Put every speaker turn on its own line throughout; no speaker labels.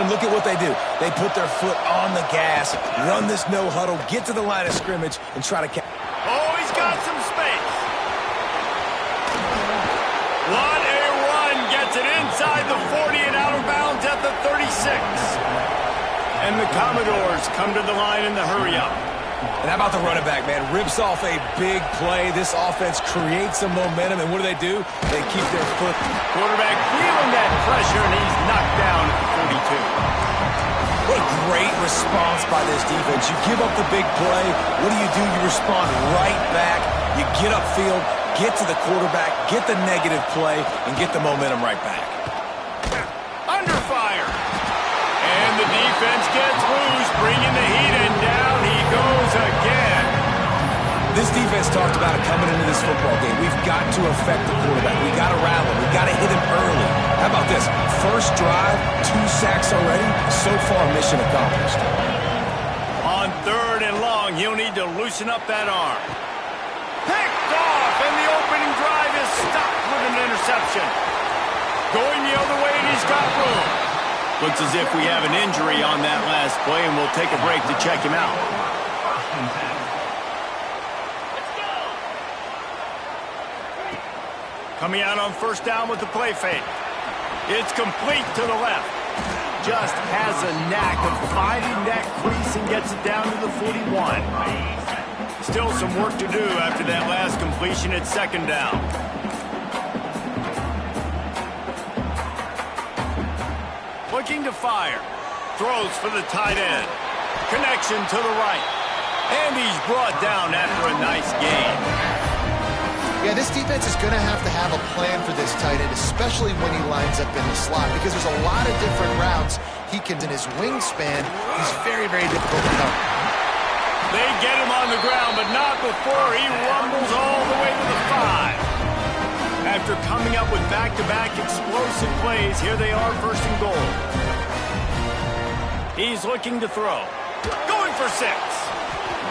And look at what they do. They put their foot on the gas, run this no huddle, get to the line of scrimmage, and try to catch.
Oh, he's got some space. What a run. Gets it inside the 40 and out of bounds at the 36. And the Commodores come to the line in the hurry-up.
And how about the running back, man? Rips off a big play. This offense creates some momentum, and what do? They keep their foot.
Quarterback feeling that pressure, and he's knocked down at 42.
What a great response by this defense. You give up the big play. What do? You respond right back. You get upfield, get to the quarterback, get the negative play, and get the momentum right back.
Under fire. And the defense gets loose, bringing the heat, and down he goes again.
This defense talked about it coming into this football game. We've got to affect the quarterback. We got to rattle him. We got to hit him early. How about this? First drive, 2 sacks already. So far, mission accomplished.
On 3rd and long, he'll need to loosen up that arm. Picked off, and the opening drive is stopped with an interception. Going the other way, and he's got room. Looks as if we have an injury on that last play, and we'll take a break to check him out. Coming out on 1st down with the play fake. It's complete to the left. Just has a knack of finding that crease and gets it down to the 41. Still some work to do after that last completion at 2nd down. Looking to fire. Throws for the tight end. Connection to the right. And he's brought down after a nice gain.
Yeah, this defense is going to have a plan for this tight end, especially when he lines up in the slot, because there's a lot of different routes he can. In his wingspan, he's very, very difficult to cover.
They get him on the ground, but not before he rumbles all the way to the 5. After coming up with back-to-back explosive plays, here they are 1st and goal. He's looking to throw. Going for 6.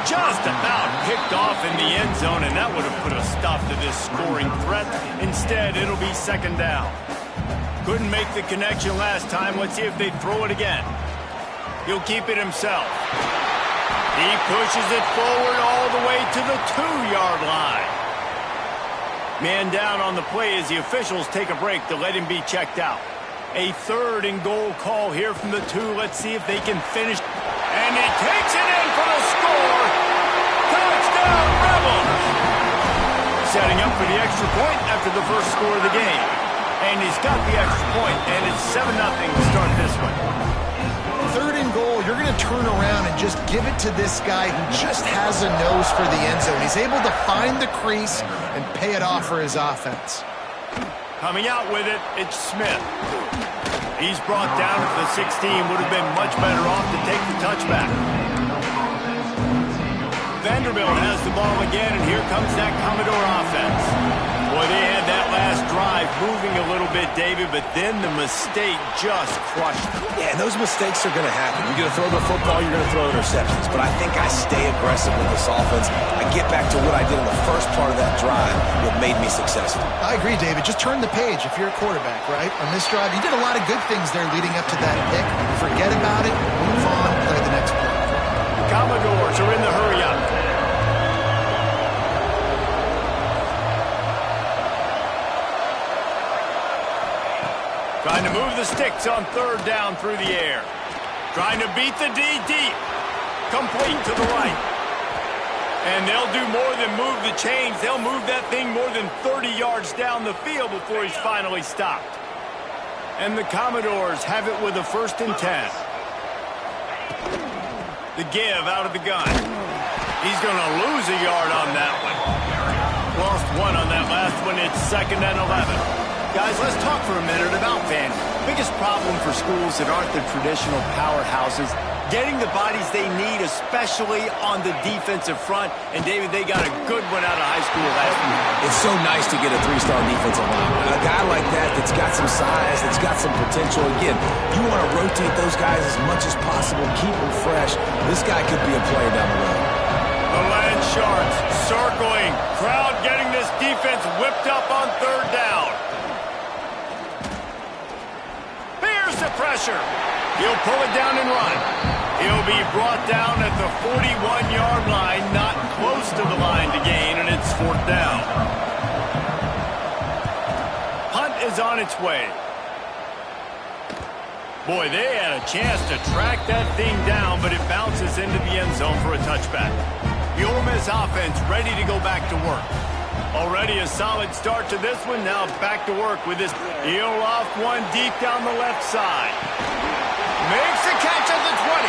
Just about picked off in the end zone, and that would have put a stop to this scoring threat. Instead, it'll be 2nd down. Couldn't make the connection last time. Let's see if they throw it again. He'll keep it himself. He pushes it forward all the way to the 2-yard line. Man down on the play as the officials take a break to let him be checked out. A 3rd and goal call here from the 2. Let's see if they can finish. And he takes it in for the score. Touchdown, Rebels! Setting up for the extra point after the first score of the game. And he's got the extra point, and it's 7-0 to start this one.
3rd and goal, you're going to turn around and just give it to this guy who just has a nose for the end zone. He's able to find the crease and pay it off for his offense.
Coming out with it, it's Smith. He's brought down at the 16. Would have been much better off to take the touchback. Vanderbilt has the ball again, and here comes that Commodore offense. Boy, they had that last drive moving a little bit, David, but then the mistake just crushed them.
Yeah, and those mistakes are going to happen. You're going to throw the football, you're going to throw interceptions. But I think I stay aggressive with this offense. I get back to what I did in the first part of that drive that made me successful.
I agree, David. Just turn the page if you're a quarterback, right? On this drive, you did a lot of good things there leading up to that pick. Forget about it, move on, play the next play.
The Commodores are in the hurry-up. Trying to move the sticks on 3rd down through the air. Trying to beat the D deep. Complete to the right. And they'll do more than move the chains. They'll move that thing more than 30 yards down the field before he's finally stopped. And the Commodores have it with a 1st and 10. The give out of the gun. He's going to lose a yard on that one. Lost 1 on that last one. It's 2nd and 11. Guys, let's talk for a minute about Vandy. Biggest problem for schools that aren't the traditional powerhouses, getting the bodies they need, especially on the defensive front. And, David, they got a good one out of high school last week.
It's so nice to get a 3-star defensive lineman. A guy like that's got some size, that's got some potential. Again, you want to rotate those guys as much as possible, keep them fresh. This guy could be a player down the road.
The Land Sharks circling. Crowd getting this defense whipped up on 3rd down. the pressure. He'll pull it down and run. He'll be brought down at the 41-yard line, not close to the line to gain, and it's 4th down. Punt is on its way. Boy, they had a chance to track that thing down, but it bounces into the end zone for a touchback. The Ole Miss offense ready to go back to work. Already a solid start to this one. Now back to work with this. He'll off one deep down the left side. Makes the catch at the 20.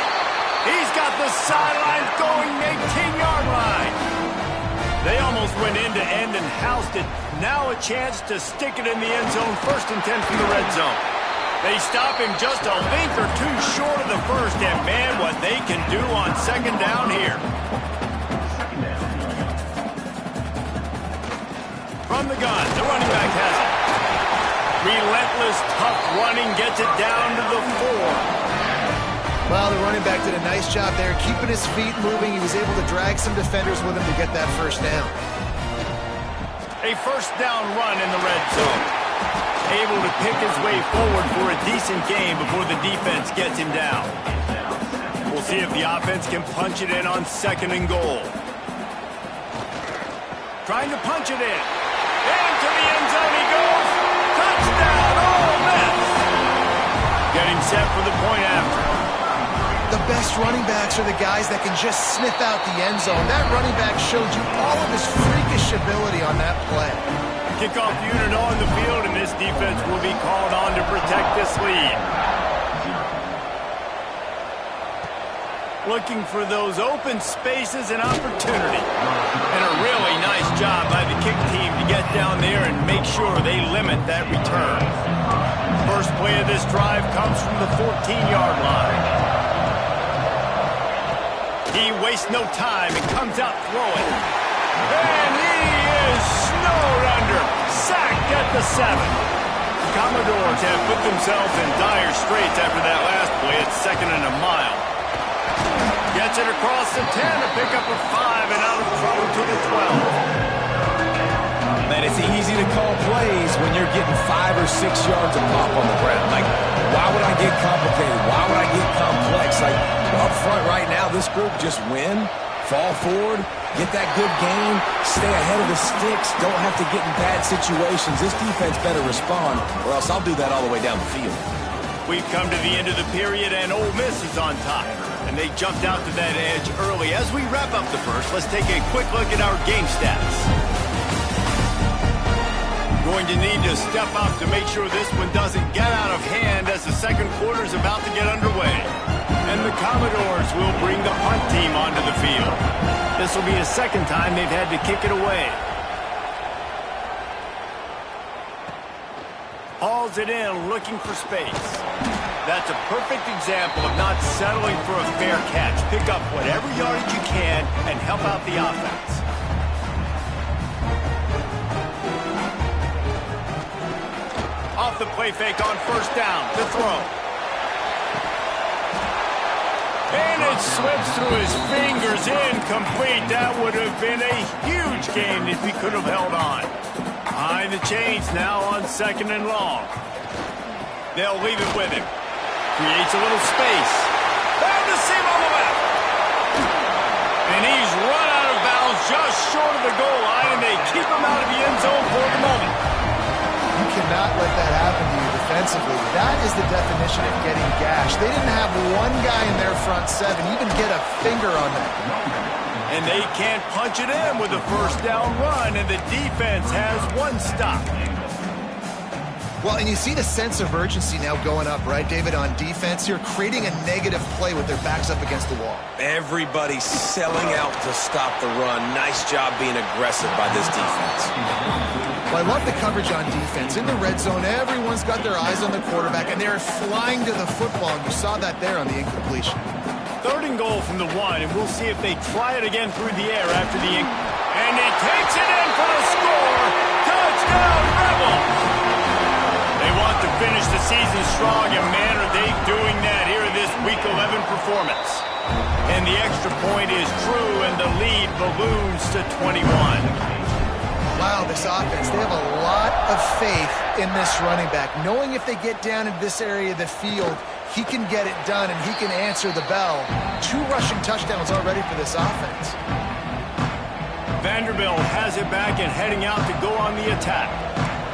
He's got the sidelines going 18-yard line. They almost went end-to-end and housed it. Now a chance to stick it in the end zone. 1st and 10 from the red zone. They stop him just a length or two short of the first, and man, what they can do on 2nd down here. From the gun, the running back has it. Relentless, tough running gets it down to the 4.
Well, the running back did a nice job there, keeping his feet moving. He was able to drag some defenders with him to get that 1st down.
A 1st down run in the red zone. Able to pick his way forward for a decent game before the defense gets him down. We'll see if the offense can punch it in on 2nd and goal. Trying to punch it in. Into the end zone he goes. Touchdown, Ole Miss. Getting set for the point after.
The best running backs are the guys that can just sniff out the end zone. That running back showed you all of his freakish ability on that play.
Kickoff unit on the field, and this defense will be called on to protect this lead. Looking for those open spaces and opportunity. And a really nice job by the kick team to get down there and make sure they limit that return. First play of this drive comes from the 14-yard line. He wastes no time and comes out throwing. And he is snowed under. Sacked at the 7. The Commodores have put themselves in dire straits after that last play at 2nd and a mile. Gets it across the 10 to pick up a 5 and out of trouble to the 12.
Man, it's easy to call plays when you're getting 5 or 6 yards of pop on the ground. Like, why would I get complicated? Why would I get complex? Like, up front right now, this group just win, fall forward, get that good game, stay ahead of the sticks, don't have to get in bad situations. This defense better respond, or else I'll do that all the way down the field.
We've come to the end of the period, and Ole Miss is on top. And they jumped out to that edge early. As we wrap up the first, let's take a quick look at our game stats. Going to need to step up to make sure this one doesn't get out of hand as the second quarter is about to get underway. And the Commodores will bring the punt team onto the field. This will be the 2nd time they've had to kick it away. Hauls it in, looking for space. That's a perfect example of not settling for a fair catch. Pick up whatever yardage you can and help out the offense. Off the play fake on 1st down. The throw. And it slips through his fingers, incomplete. That would have been a huge gain if he could have held on. Behind the chains now on 2nd and long. They'll leave it with him. Creates a little space. Found the seam on the left. And he's run out of bounds just short of the goal line, and they keep him out of the end zone for the moment.
You cannot let that happen to you defensively. That is the definition of getting gashed. They didn't have one guy in their front 7 even get a finger on that.
And they can't punch it in with a 1st down run, and the defense has one stop.
Well, and you see the sense of urgency now going up, right, David, on defense? You're creating a negative play with their backs up against the wall.
Everybody's selling out to stop the run. Nice job being aggressive by this defense.
Well, I love the coverage on defense. In the red zone, everyone's got their eyes on the quarterback, and they're flying to the football, and you saw that there on the incompletion.
3rd and goal from the 1, and we'll see if they try it again through the air after the and he takes it in for the score. Touchdown, Rebels! They want to finish the season strong, and man, are they doing that here in this Week 11 performance. And the extra point is true, and the lead balloons to 21.
Wow, this offense, they have a lot of faith in this running back, knowing if they get down into this area of the field, he can get it done and he can answer the bell. 2 rushing touchdowns already for this offense.
Vanderbilt has it back and heading out to go on the attack.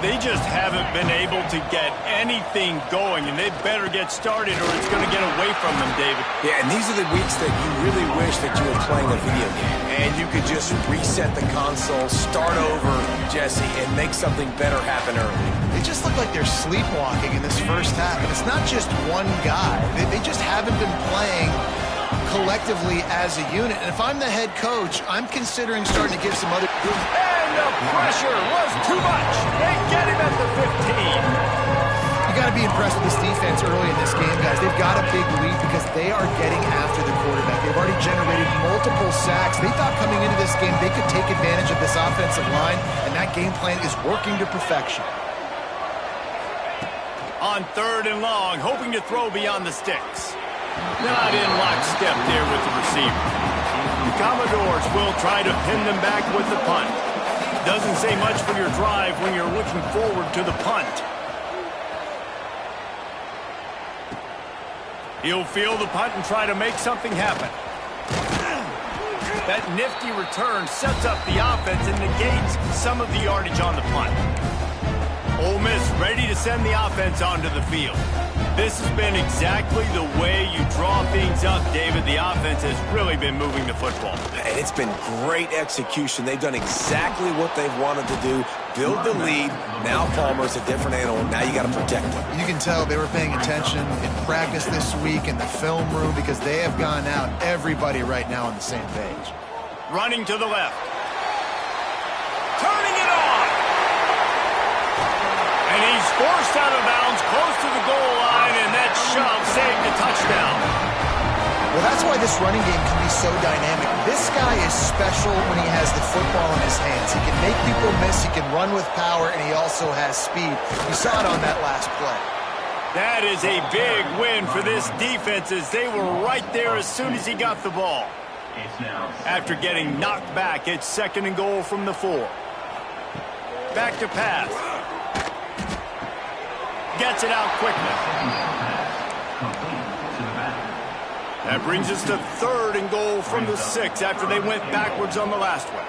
They just haven't been able to get anything going, and they better get started or it's going to get away from them, David.
Yeah, and these are the weeks that you really wish that you were playing a video game, and you could just reset the console, start over, Jesse, and make something better happen early.
They just look like they're sleepwalking in this first half, and it's not just one guy. They just haven't been playing collectively as a unit. And if I'm the head coach, I'm considering starting to give some other...
And the pressure was too much. They get him at the 15.
You got to be impressed with this defense early in this game, guys. They've got a big lead because they are getting after the quarterback. They've already generated multiple sacks. They thought coming into this game they could take advantage of this offensive line, and that game plan is working to perfection.
On 3rd and long, hoping to throw beyond the sticks. Not in lockstep there with the receiver. The Commodores will try to pin them back with the punt. Doesn't say much for your drive when you're looking forward to the punt. He'll field the punt and try to make something happen. That nifty return sets up the offense and negates some of the yardage on the punt. Ole Miss ready to send the offense onto the field. This has been exactly the way you draw things up, David. The offense has really been moving the football.
And it's been great execution. They've done exactly what they've wanted to do. Build the lead. Now Palmer's a different animal. Now you got to protect him.
You can tell they were paying attention in practice this week in the film room because they have gone out, everybody right now on the same page.
Running to the left. Turning it on. And he's forced out of bounds close to the goal line, and that shove saved a touchdown.
Well, that's why this running game can be so dynamic. This guy is special when he has the football in his hands. He can make people miss, he can run with power, and he also has speed. We saw it on that last play.
That is a big win for this defense as they were right there as soon as he got the ball. After getting knocked back, it's 2nd and goal from the 4. Back to pass. Gets it out quickly. That brings us to 3rd and goal from the 6 after they went backwards on the last one.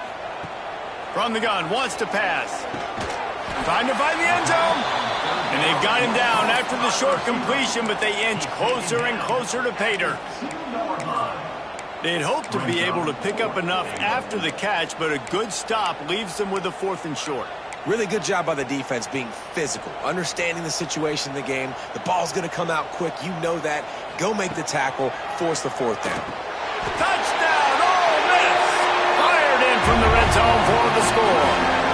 From the gun, wants to pass. Trying to find the end zone. And they've got him down after the short completion, but they inch closer and closer to pay dirt. They'd hoped to be able to pick up enough after the catch, but a good stop leaves them with a 4th and short.
Really good job by the defense being physical, understanding the situation in the game. The ball's going to come out quick. You know that. Go make the tackle, force the 4th down.
Touchdown, Ole Miss! Fired in from the red zone for the score.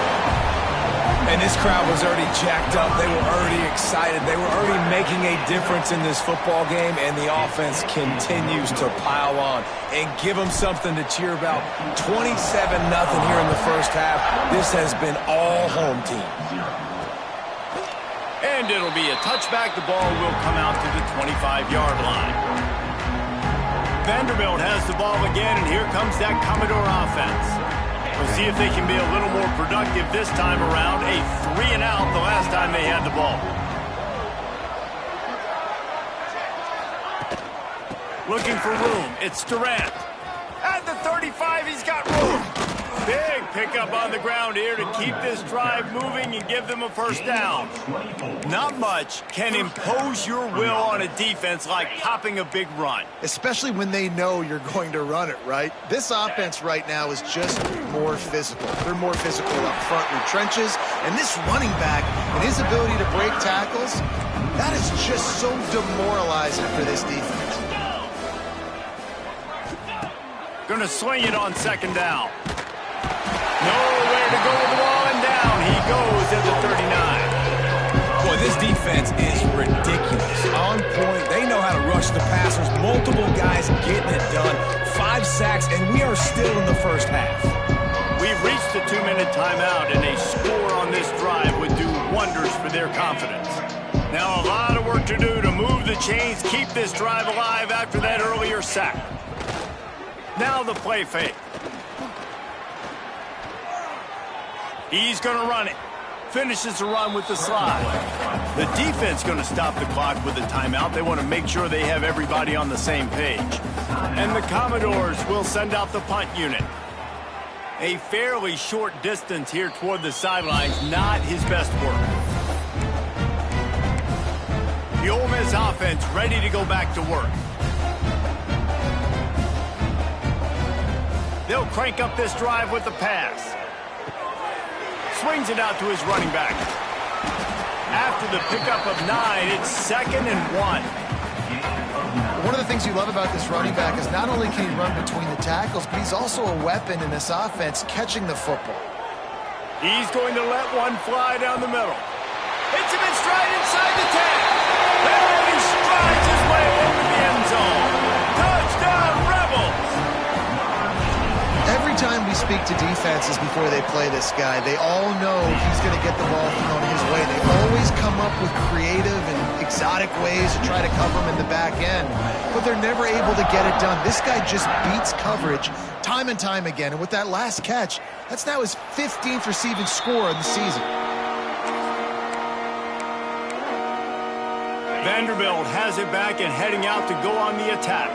And this crowd was already jacked up. They were already excited. They were already making a difference in this football game, and the offense continues to pile on and give them something to cheer about. 27-0 here in the first half. This has been all home team.
And it'll be a touchback. The ball will come out to the 25-yard line. Vanderbilt has the ball again, and here comes that Commodore offense. We'll see if they can be a little more productive this time around. A 3-and-out the last time they had the ball. Looking for room. It's Durant. At the 35, he's got room. Big pickup on the ground here to keep this drive moving and give them a 1st down. Not much can impose your will on a defense like popping a big run.
Especially when they know you're going to run it, right? This offense right now is just more physical. They're more physical up front in the trenches. And this running back and his ability to break tackles, that is just so demoralizing for this defense.
Gonna swing it on 2nd down. Nowhere to go with the ball, and down he goes at the 39.
Boy, this defense is ridiculous. On point. They know how to rush the passers. Multiple guys getting it done. 5 sacks, and we are still in the first half.
We've reached the 2-minute timeout, and a score on this drive would do wonders for their confidence. Now a lot of work to do to move the chains, keep this drive alive after that earlier sack. Now the play fake. He's going to run it. Finishes the run with the slide. The defense going to stop the clock with a timeout. They want to make sure they have everybody on the same page. And the Commodores will send out the punt unit. A fairly short distance here toward the sidelines, not his best work. The Ole Miss offense ready to go back to work. They'll crank up this drive with the pass. Swings it out to his running back. After the pickup of 9, it's 2nd and 1.
One of the things you love about this running back is not only can he run between the tackles, but he's also a weapon in this offense catching the football.
He's going to let one fly down the middle. Hits him in stride inside the 10. And he strides his way into the end zone. Touchdown, Rebels!
Every time we speak to defenses before they play this guy, they all know he's going to get the ball thrown his way. They always come up with creative and exotic ways to try to cover him in the back end, but they're never able to get it done. This guy just beats coverage time and time again, and with that last catch, that's now his 15th receiving score of the season.
Vanderbilt has it back and heading out to go on the attack.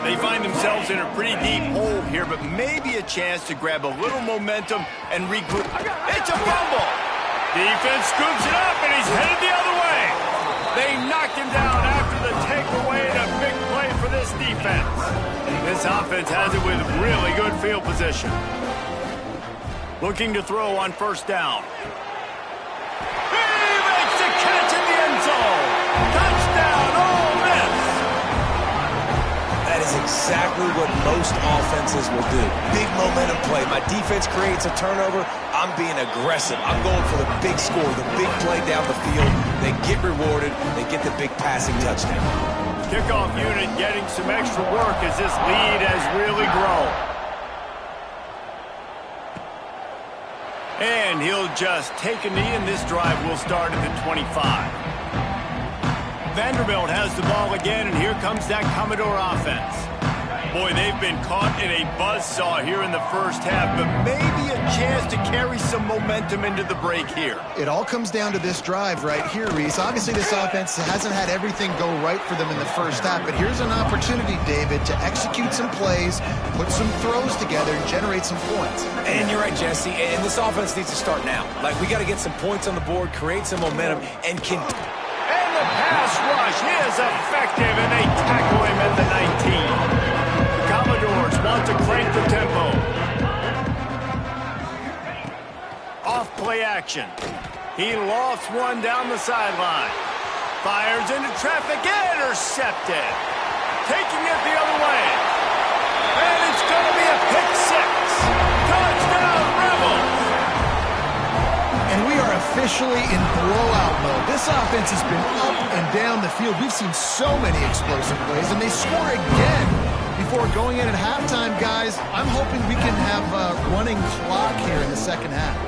They find themselves in a pretty deep hole here, but maybe a chance to grab a little momentum and regroup. It's a fumble! Defense scoops it up, and he's headed the other way. They knocked him down after the takeaway, and a big play for this defense. This offense has it with really good field position. Looking to throw on first down. He makes the catch in the end zone. Touchdown, Ole Miss.
That is exactly what most offenses will do. Big momentum play. My defense creates a turnover. I'm being aggressive. I'm going for the big score, the big play down the field. They get rewarded. They get the big passing touchdown.
Kickoff unit getting some extra work as this lead has really grown. And he'll just take a knee, and this drive will start at the 25. Vanderbilt has the ball again, and here comes that Commodore offense. Boy, they've been caught in a buzzsaw here in the first half, but maybe a chance to carry some momentum into the break here.
It all comes down to this drive right here, Reese. Obviously, this offense hasn't had everything go right for them in the first half, but here's an opportunity, David, to execute some plays, put some throws together, and generate some points.
And you're right, Jesse, and this offense needs to start now. Like, we got to get some points on the board, create some momentum, and
And the pass rush is effective, and they tackle him at the 19. The Commodores want to crank the tempo. Off play action. He lofts one down the sideline. Fires into traffic, intercepted. Taking it the other way. And it's going to be a pick six. Touchdown, Rebels!
And we are officially in blowout mode. This offense has been up and down the field. We've seen so many explosive plays, and they score again before going in at halftime, guys. I'm hoping we can have a running clock here in the second half.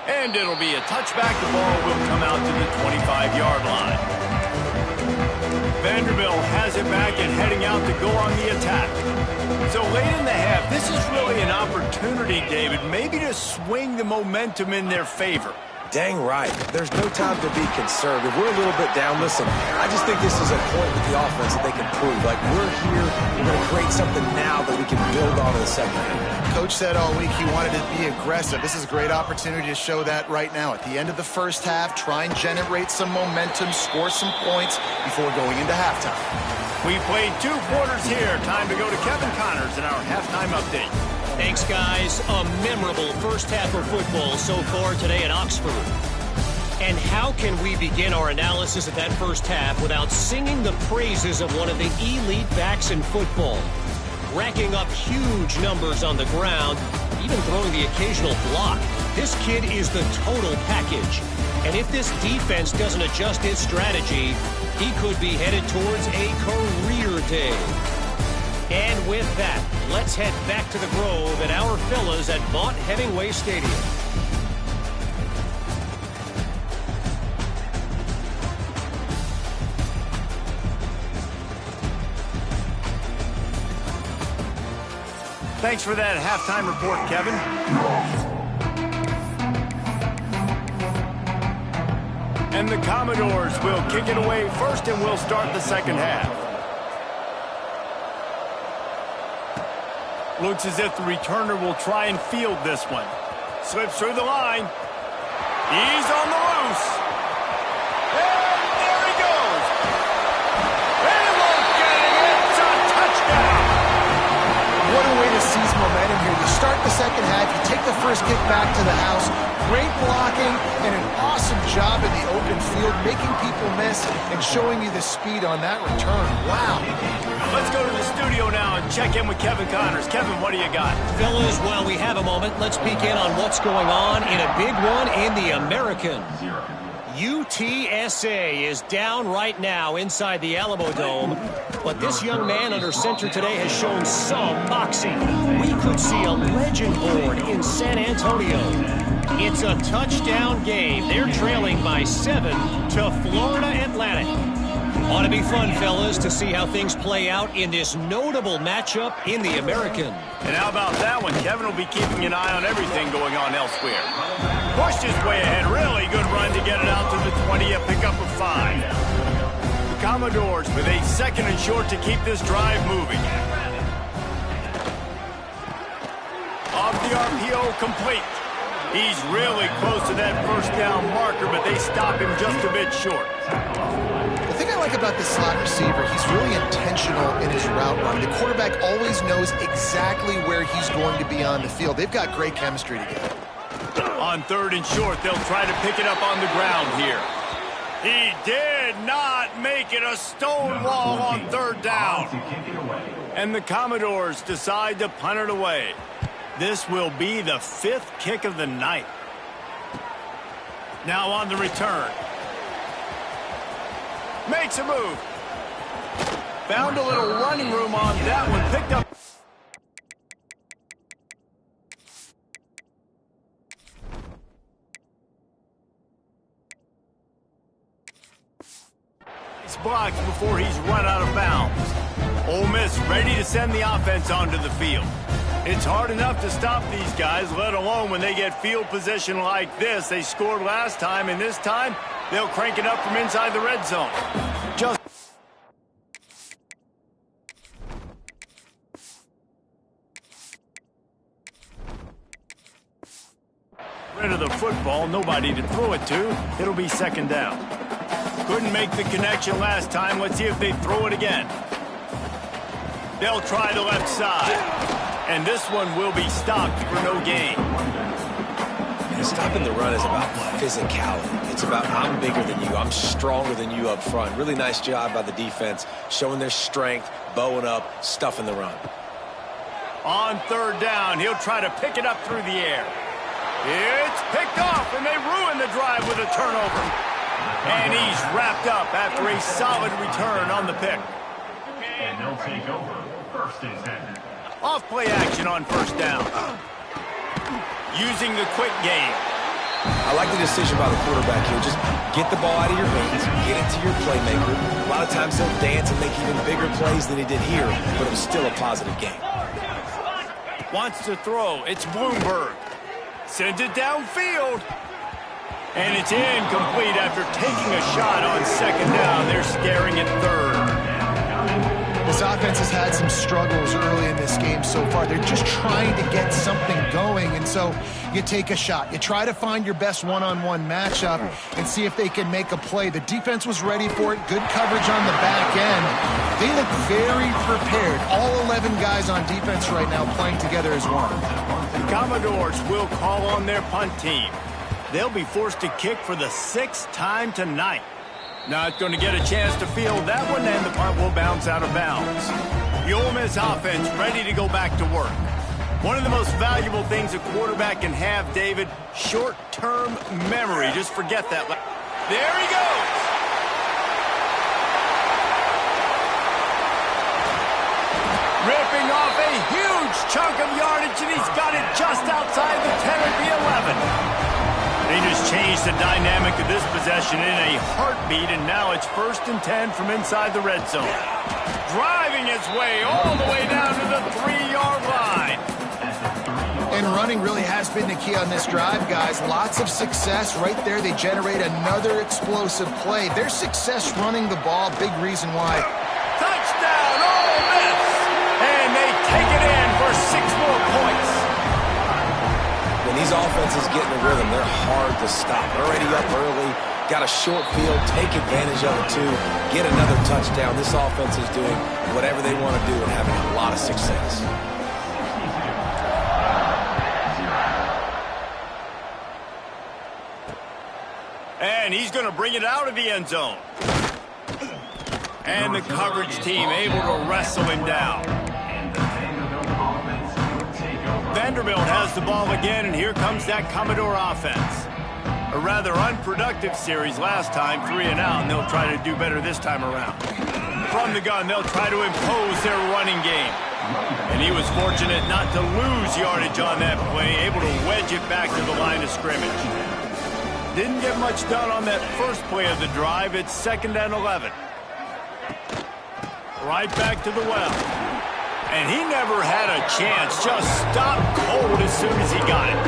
And it'll be a touchback. The ball will come out to the 25-yard line. Vanderbilt has it back and heading out to go on the attack. So late in the half, this is really an opportunity, David, maybe to swing the momentum in their favor.
Dang right. There's no time to be conservative. We're a little bit down. Listen, I just think this is a point with the offense that they can prove. Like, we're here. We're going to create something now that we can build on in the second half.
Coach said all week he wanted to be aggressive. This is a great opportunity to show that right now. At the end of the first half, try and generate some momentum, score some points before going into halftime.
We've played 2 quarters here. Time to go to Kevin Connors in our halftime update.
Thanks, guys. A memorable first half of football so far today in Oxford. And how can we begin our analysis of that first half without singing the praises of one of the elite backs in football? Racking up huge numbers on the ground, even throwing the occasional block. This kid is the total package. And if this defense doesn't adjust its strategy, he could be headed towards a career day. And with that, let's head back to the Grove and our fellas at Vaught Hemingway Stadium.
Thanks for that halftime report, Kevin. And the Commodores will kick it away first, and we'll start the second half. Looks as if the returner will try and field this one. Slips through the line. He's on the loose. And there he goes. And he won't get it. It's a touchdown.
What a way to seize momentum here. You start the second half, you take the first kick back to the house. Great blocking and an awesome job in the open field, making people miss and showing you the speed on that return. Wow.
Let's go to the studio now and check in with Kevin Connors. Kevin, what do you got?
Fellas, while we have a moment, let's peek in on what's going on in a big one in the American. UTSA is down right now inside the Alamo Dome, but this young man under center today has shown some moxie. We could see a legend born in San Antonio. It's a touchdown game. They're trailing by 7 to Florida Atlantic. Ought to be fun, fellas, to see how things play out in this notable matchup in the American.
And how about that one? Kevin will be keeping an eye on everything going on elsewhere. Pushed his way ahead. Really good run to get it out to the 20, a pickup of 5. The Commodores with a second and short to keep this drive moving. Off the RPO, complete. He's really close to that first down marker, but they stop him just a bit short.
The thing I like about this slot receiver, he's really intentional in his route run. The quarterback always knows exactly where he's going to be on the field. They've got great chemistry together.
On third and short, they'll try to pick it up on the ground here. He did not make it a stone wall on third down. And the Commodores decide to punt it away. This will be the 5th kick of the night. Now on the return. Makes a move. Found a little running room on that one. Picked up. He's blocked before he's run out of bounds. Ole Miss ready to send the offense onto the field. It's hard enough to stop these guys, let alone when they get field position like this. They scored last time, and this time they'll crank it up from inside the red zone. Just rid of the football, nobody to throw it to. It'll be second down. Couldn't make the connection last time. Let's see if they throw it again. They'll try the left side. And this one will be stopped for no gain.
And stopping the run is about physicality. It's about I'm bigger than you. I'm stronger than you up front. Really nice job by the defense, showing their strength, bowing up, stuffing the run.
On third down, he'll try to pick it up through the air. It's picked off, and they ruin the drive with a turnover. And he's wrapped up after a solid return on the pick.
And they'll take over. First and 10.
Off play action on first down. Using the quick game.
I like the decision by the quarterback here. Just get the ball out of your hands, get it to your playmaker. A lot of times he'll dance and make even bigger plays than he did here, but it was still a positive game.
Wants to throw. It's Bloomberg. Sends it downfield. And it's incomplete after taking a shot on second down. They're staring at third.
This offense has had some struggles early in this game so far. They're just trying to get something going, and so you take a shot. You try to find your best one-on-one matchup and see if they can make a play. The defense was ready for it. Good coverage on the back end. They look very prepared. All 11 guys on defense right now playing together as one.
The Commodores will call on their punt team. They'll be forced to kick for the 6th time tonight. Not going to get a chance to field that one, and the punt will bounce out of bounds. The Ole Miss offense ready to go back to work. One of the most valuable things a quarterback can have, David, short-term memory. Just forget that. There he goes. Ripping off a huge chunk of yardage, and he's got it just outside the 10 of the 11. They just changed the dynamic of this possession in a heartbeat, and now it's 1st and 10 from inside the red zone. Driving his way all the way down to the 3-yard line.
And running really has been the key on this drive, guys. Lots of success right there. They generate another explosive play. Their success running the ball, big reason why.
Touchdown, Ole Miss! And they take it in for 6 more points.
When these offenses get in a rhythm, they're hard to stop. Already up early, got a short field, take advantage of it too, get another touchdown. This offense is doing whatever they want to do and having a lot of success.
And he's going to bring it out of the end zone. And the coverage team able to wrestle him down. Vanderbilt has the ball again, and here comes that Commodore offense. A rather unproductive series last time, 3 and out, and they'll try to do better this time around. From the gun, they'll try to impose their running game. And he was fortunate not to lose yardage on that play, able to wedge it back to the line of scrimmage. Didn't get much done on that first play of the drive. It's 2nd and 11. Right back to the well. And he never had a chance. Just stopped cold as soon as he got it.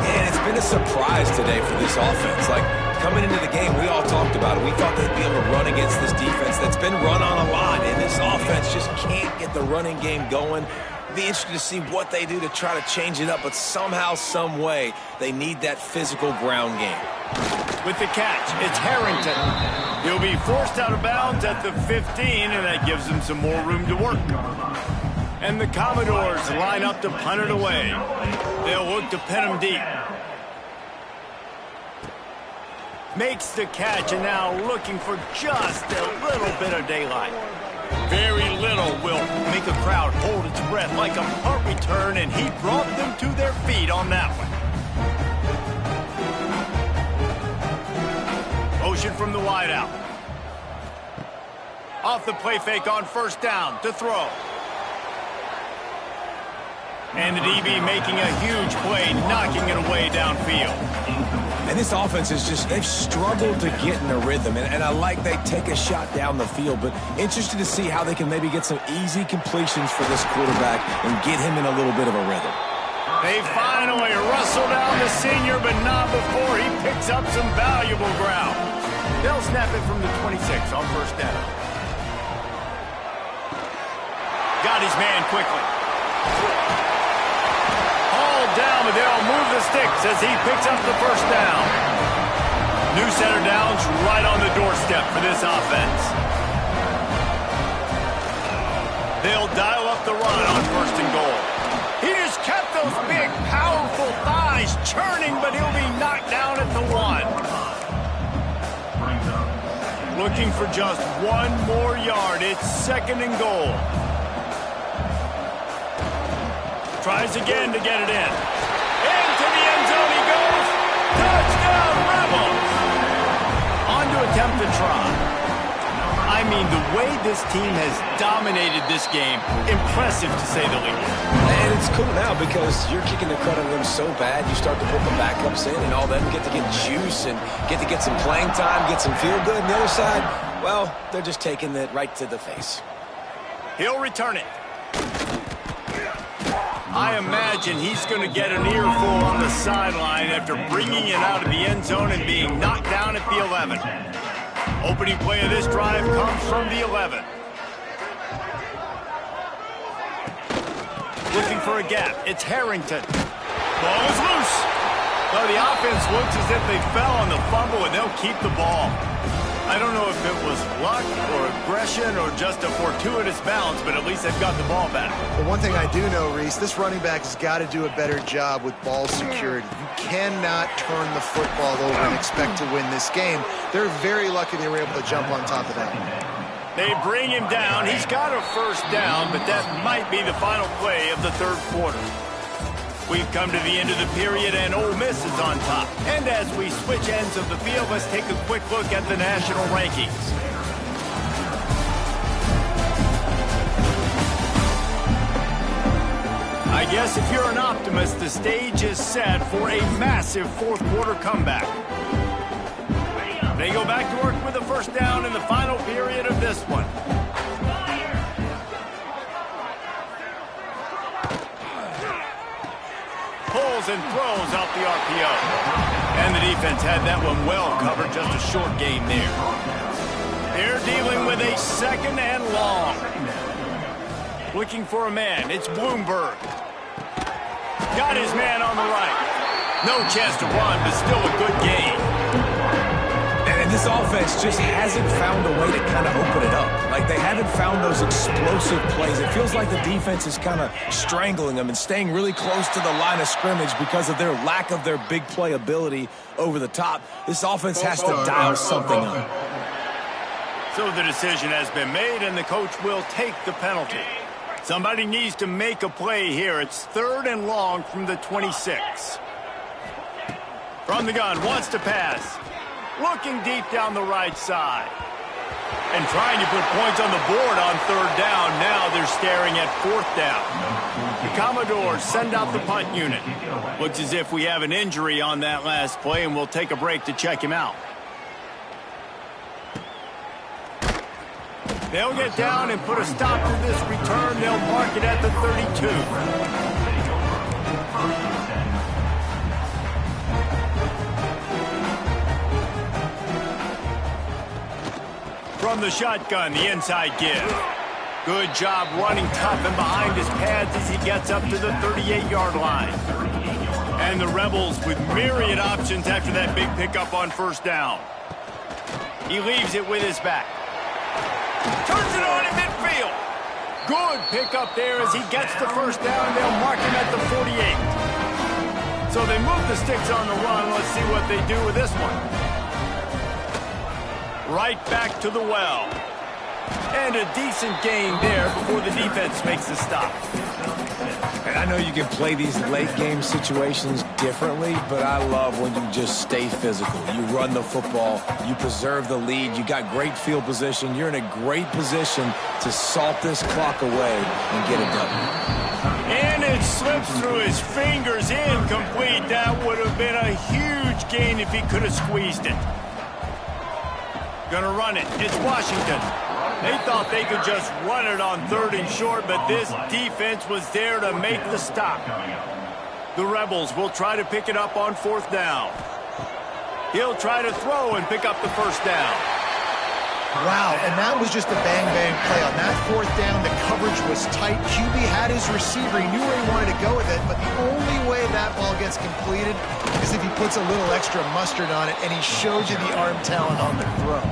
And it's been a surprise today for this offense. Like, coming into the game, we all talked about it. We thought they'd be able to run against this defense that's been run on a lot. And this offense just can't get the running game going. Be interested to see what they do to try to change it up, but somehow, some way, they need that physical ground game.
With the catch, it's Harrington. He'll be forced out of bounds at the 15, and that gives him some more room to work. And the Commodores line up to punt it away. They'll look to pin him deep. Makes the catch, and now looking for just a little bit of daylight. Very little will make a crowd hold its breath like a punt return, and he brought them to their feet on that one. Motion from the wideout. Off the play fake on 1st down to throw. And the DB making a huge play, knocking it away downfield.
And this offense is just, they've struggled to get in a rhythm. And I like they take a shot down the field, but interested to see how they can maybe get some easy completions for this quarterback and get him in a little bit of a rhythm.
They finally wrestle down the senior, but not before he picks up some valuable ground. They'll snap it from the 26 on 1st down. Got his man quickly. Down, but they'll move the sticks as he picks up the 1st down. New center downs right on the doorstep for this offense. They'll dial up the run on 1st and goal. He just kept those big, powerful thighs churning, but he'll be knocked down at the 1. Looking for just 1 more yard. It's 2nd and goal. Tries again to get it in. Into the end zone he goes. Touchdown, Rebels! On to attempt to try. I mean, the way this team has dominated this game, impressive to say the least.
And it's cool now because you're kicking the crud out of them so bad, you start to put the backups in, and all them get to get juice and get to get some playing time, get some feel good. And the other side, well, they're just taking it right to the face.
He'll return it. I imagine he's going to get an earful on the sideline after bringing it out of the end zone and being knocked down at the 11. Opening play of this drive comes from the 11. Looking for a gap. It's Harrington. Ball is loose. Well, the offense looks as if they fell on the fumble, and they'll keep the ball. I don't know if it was luck or aggression or just a fortuitous bounce, but at least they've got the ball back.
But one thing I do know, Reese, this running back has got to do a better job with ball security. You cannot turn the football over and expect to win this game. They're very lucky they were able to jump on top of that.
They bring him down. He's got a 1st down, but that might be the final play of the 3rd quarter. We've come to the end of the period, and Ole Miss is on top. And as we switch ends of the field, let's take a quick look at the national rankings. I guess if you're an optimist, the stage is set for a massive 4th quarter comeback. They go back to work with a 1st down in the final period of this one. scrambles and throws off the RPO. And the defense had that one well covered, just a short gain there. They're dealing with a second and long. Looking for a man, it's Bloomberg. Got his man on the right. No chance to run, but still a good gain.
And this offense just hasn't found a way to kind of open it up. Like, they haven't found those explosive plays. It feels like the defense is kind of strangling them and staying really close to the line of scrimmage because of their lack of their big play ability over the top. This offense has to dial something up.
So the decision has been made, and the coach will take the penalty. Somebody needs to make a play here. It's 3rd and long from the 26. From the gun, wants to pass. Looking deep down the right side. And trying to put points on the board on 3rd down. Now they're staring at 4th down. The Commodores send out the punt unit. Looks as if we have an injury on that last play, and we'll take a break to check him out. They'll get down and put a stop to this return. They'll mark it at the 32. From the shotgun, the inside give. Good job running tough and behind his pads as he gets up to the 38-yard line. And the Rebels with myriad options after that big pickup on 1st down. He leaves it with his back. Turns it on in midfield. Good pickup there as he gets the 1st down. They'll mark him at the 48. So they move the sticks on the run. Let's see what they do with this one. Right back to the well. And a decent gain there before the defense makes the stop.
And I know you can play these late-game situations differently, but I love when you just stay physical. You run the football, you preserve the lead, you got great field position, you're in a great position to salt this clock away and get it done.
And it slips through his fingers, incomplete. That would have been a huge gain if he could have squeezed it. Gonna run it. It's Washington. They thought they could just run it on 3rd and short, but this defense was there to make the stop. The Rebels will try to pick it up on 4th down. He'll try to throw and pick up the 1st down.
Wow, and that was just a bang-bang play. On that 4th down, the coverage was tight. QB had his receiver. He knew where he wanted to go with it, but the only way that ball gets completed is if he puts a little extra mustard on it, and he shows you the arm talent on the throw.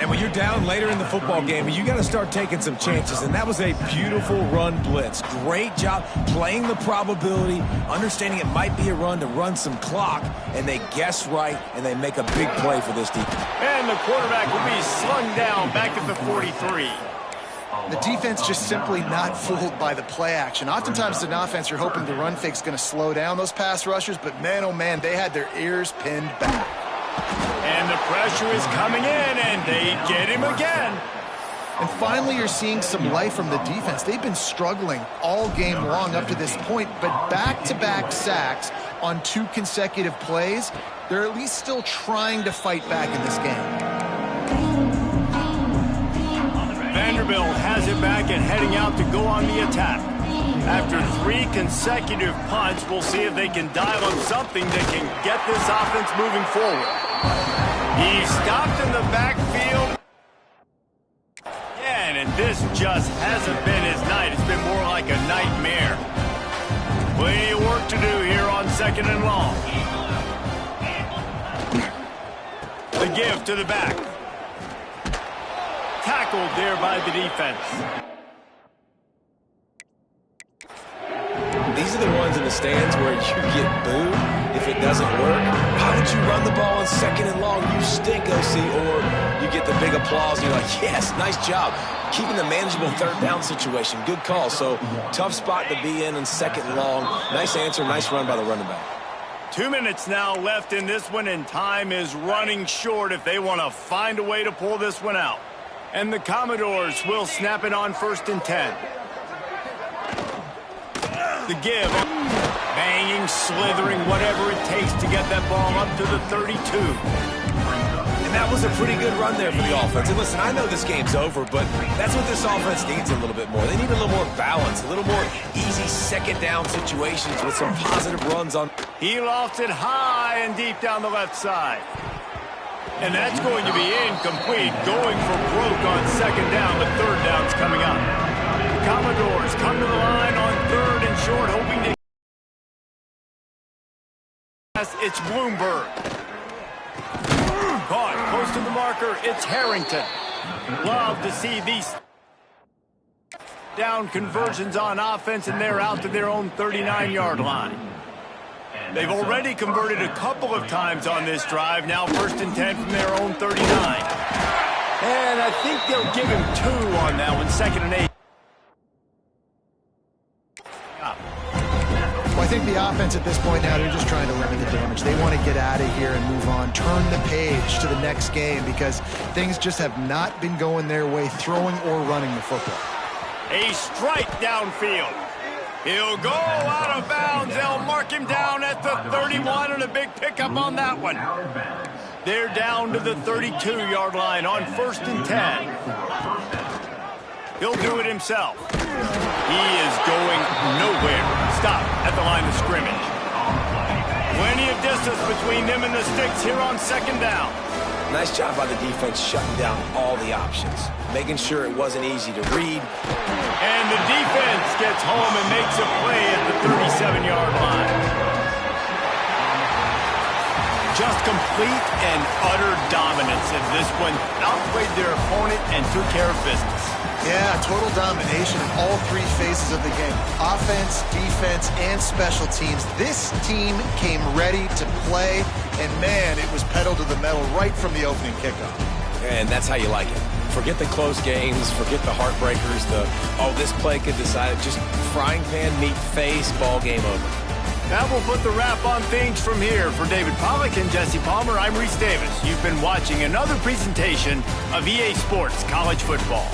And when you're down later in the football game, you got to start taking some chances. And that was a beautiful run blitz. Great job playing the probability, understanding it might be a run to run some clock. And they guess right, and they make a big play for this defense.
And the quarterback will be slung down back at the 43.
The defense just simply not fooled by the play action. Oftentimes, as an offense, you're hoping the run fake's going to slow down those pass rushers. But, man, oh, man, they had their ears pinned back.
And the pressure is coming in, and they get him again.
And finally, you're seeing some life from the defense. They've been struggling all game long up to this point, but back-to-back sacks on 2 consecutive plays, they're at least still trying to fight back in this game.
Vanderbilt has it back and heading out to go on the attack. After 3 consecutive punts, we'll see if they can dial up something that can get this offense moving forward. He stopped in the backfield. Yeah, and this just hasn't been his night. It's been more like a nightmare. Plenty of work to do here on 2nd and long. The give to the back. Tackled there by the defense.
These are the ones in the stands where you get booed if it doesn't work. How did you run the ball on 2nd and long? You stink, OC. Or you get the big applause and you're like, yes, nice job. Keeping the manageable 3rd down situation. Good call. So tough spot to be in 2nd and long. Nice answer, nice run by the running back.
2 minutes now left in this one, and time is running short if they want to find a way to pull this one out. And the Commodores will snap it on 1st and 10. The give. Banging, slithering, whatever it takes to get that ball up to the 32.
And That was a pretty good run there for the offense. And listen, I know this game's over, but that's what this offense needs a little bit more. They need a little more balance, a little more easy second down situations with some positive runs on.
He lofts it high and deep down the left side. And that's going to be incomplete. Going for broke on second down, but third down's coming up. The Commodores come to the line on third and short, hoping to... It's Bloomberg. Caught close to the marker. It's Harrington. Love to see these down conversions on offense, and they're out to their own 39-yard line. They've already converted a couple of times on this drive. Now 1st and 10 from their own 39. And I think they'll give him 2 on that one. 2nd and 8.
Well, I think the offense at this point now, they're just trying to limit the damage. They want to get out of here and move on, turn the page to the next game because things just have not been going their way, throwing or running the football.
A strike downfield. He'll go out of bounds. They'll mark him down at the 31 and a big pickup on that one. They're down to the 32-yard line on 1st and 10. He'll do it himself. He is going nowhere. Stop at the line of scrimmage. Plenty of distance between them and the sticks here on 2nd down.
Nice job by the defense shutting down all the options, making sure it wasn't easy to read.
And the defense gets home and makes a play at the 37-yard line. Just complete and utter dominance in this one. Outplayed their opponent and took care of business.
Yeah, total domination in all 3 phases of the game. Offense, defense, and special teams. This team came ready to play, and man, it was pedal to the metal right from the opening kickoff.
And that's how you like it. Forget the close games, forget the heartbreakers, this play could decide it. Just frying pan, meat face, ball game over.
That will put the wrap on things from here. For David Pollack and Jesse Palmer, I'm Reese Davis. You've been watching another presentation of EA Sports College Football.